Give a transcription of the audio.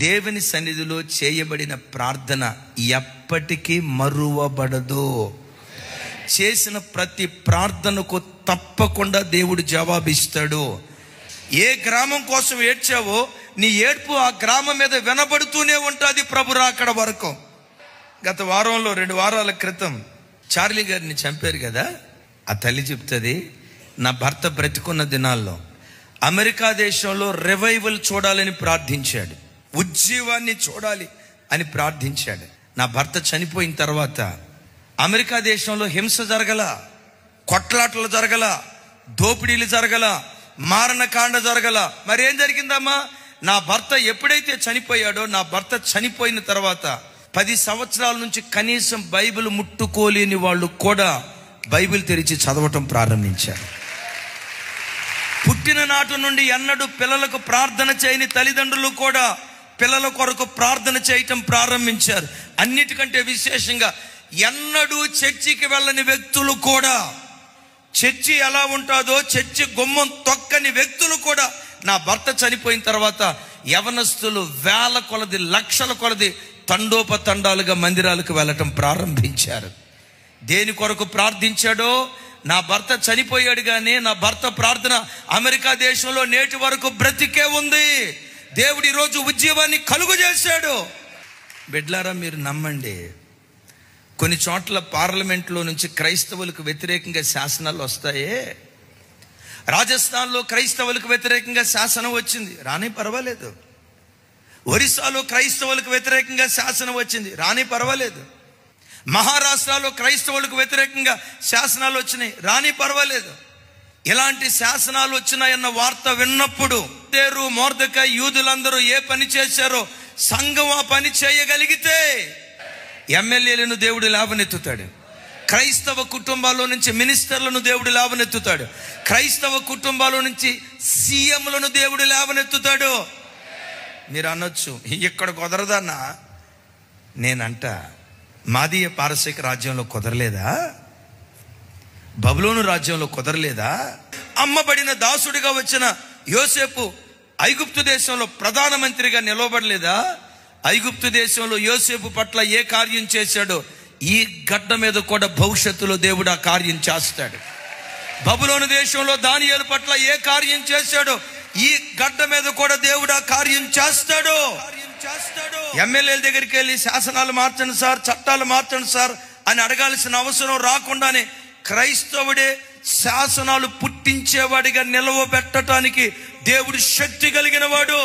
దేవుని సన్నిధిలో చేయబడిన ప్రార్థన ఎప్పటికీ మరువబడదు. చేసిన ప్రతి ప్రార్థనకు తప్పకుండా దేవుడు జవాబిస్తాడు. ఏ గ్రామం కోసం ఏడ్చావో నీ ఏడ్పు ఆ గ్రామం మీద వినబడుతూనే ఉంటుంది ప్రభు రాకడ వరకు. గత వారంలో 2 వారాల క్రితం చార్లీ గారిని చంపారు కదా. ఆ తల్లి చెప్తుంది, నా భర్త బ్రతికున్న దినాల్లో అమెరికా దేశంలో రివైవల్ చూడాలని ప్రార్థించాడు, ఉజ్జీవాన్ని చూడాలి అని ప్రార్థించాడు. నా భర్త చనిపోయిన తర్వాత అమెరికా దేశంలో హింస జరగల, కొట్లాటలు జరగల, దోపిడీలు జరగల, మారణకాండ జరగల. మరేం జరిగిందమ్మా? నా భర్త ఎప్పుడైతే చనిపోయాడో, నా భర్త చనిపోయిన తర్వాత 10 సంవత్సరాల నుంచి కనీసం బైబిల్ ముట్టుకోలేని వాళ్ళు కూడా బైబిల్ తెరిచి చదవటం ప్రారంభించారు. పుట్టిన నాటి నుండి ఎన్నడూ పిల్లలకు ప్రార్థన చేయని తల్లిదండ్రులు కూడా పిల్లల కొరకు ప్రార్థన చేయటం ప్రారంభించారు. అన్నిటికంటే విశేషంగా ఎన్నడూ చర్చికి వెళ్ళని వ్యక్తులు కూడా, చర్చి ఎలా ఉంటుందో చర్చి గుమ్మం తొక్కని వ్యక్తులు కూడా నా భర్త చనిపోయిన తర్వాత యవనస్తులు వేల కొలది, లక్షల కొలది తండోపతండాలుగా మందిరాలకు వెళ్ళటం ప్రారంభించారు. దేని కొరకు ప్రార్థించాడో? నా భర్త చనిపోయాడు కానీ నా భర్త ప్రార్థన అమెరికా దేశంలో నేటి వరకు బ్రతికే ఉంది. దేవుడు ఈరోజు ఉద్యమాన్ని కలుగు చేశాడు. బిడ్లారా, మీరు నమ్మండి, కొన్ని చోట్ల పార్లమెంట్లో నుంచి క్రైస్తవులకు వ్యతిరేకంగా శాసనాలు వస్తాయే. రాజస్థాన్లో క్రైస్తవులకు వ్యతిరేకంగా శాసనం వచ్చింది, రాని పర్వాలేదు. ఒరిస్సాలో క్రైస్తవులకు వ్యతిరేకంగా శాసనం వచ్చింది, రాని పర్వాలేదు. మహారాష్ట్రలో క్రైస్తవులకు వ్యతిరేకంగా శాసనాలు వచ్చినాయి, రాని పర్వాలేదు. ఇలాంటి శాసనాలు వచ్చినాయన్న వార్త విన్నప్పుడు ఎస్తేరు, మొర్దెకై, యూదులందరూ ఏ పని చేశారో సంఘం ఆ పని చేయగలిగితే ఎమ్మెల్యేలను దేవుడు లేవనెత్తుతాడు. క్రైస్తవ కుటుంబాల్లో నుంచి మినిస్టర్లను దేవుడు లేవనెత్తుతాడు. క్రైస్తవ కుటుంబాల నుంచి సీఎంలను దేవుడు లేవనెత్తుతాడు. మీరు అనొచ్చు, ఇక్కడ కుదరదన్నా. నేనంట, మాదీయ పారసీక రాజ్యంలో కుదరలేదా? బబులోను రాజ్యంలో కుదరలేదా? అమ్మబడిన దాసుడిగా వచ్చిన యోసేపు ఐగుప్తు దేశంలో ప్రధానమంత్రిగా నిలవబడలేదా? ఐగుప్తు దేశంలో యోసేపు పట్ల ఏ కార్యం చేశాడో ఈ గడ్డ మీద కూడా భవిష్యత్తులో దేవుడు ఆ కార్యం చేస్తాడు. బబులోను దేశంలో దానియేలు పట్ల ఏ కార్యం చేశాడో ఈ గడ్డ మీద కూడా దేవుడు ఆ కార్యం చేస్తాడు. ఎమ్మెల్యేల దగ్గరికి వెళ్ళి శాసనాలు మార్చండి సార్, చట్టాలు మార్చండి సార్ అని అడగాల్సిన అవసరం రాకుండానే క్రైస్తవుడే శాసనాలు పుట్టించేవాడిగా నిలవబెట్టడానికి దేవుడు శక్తి కలిగిన వాడు.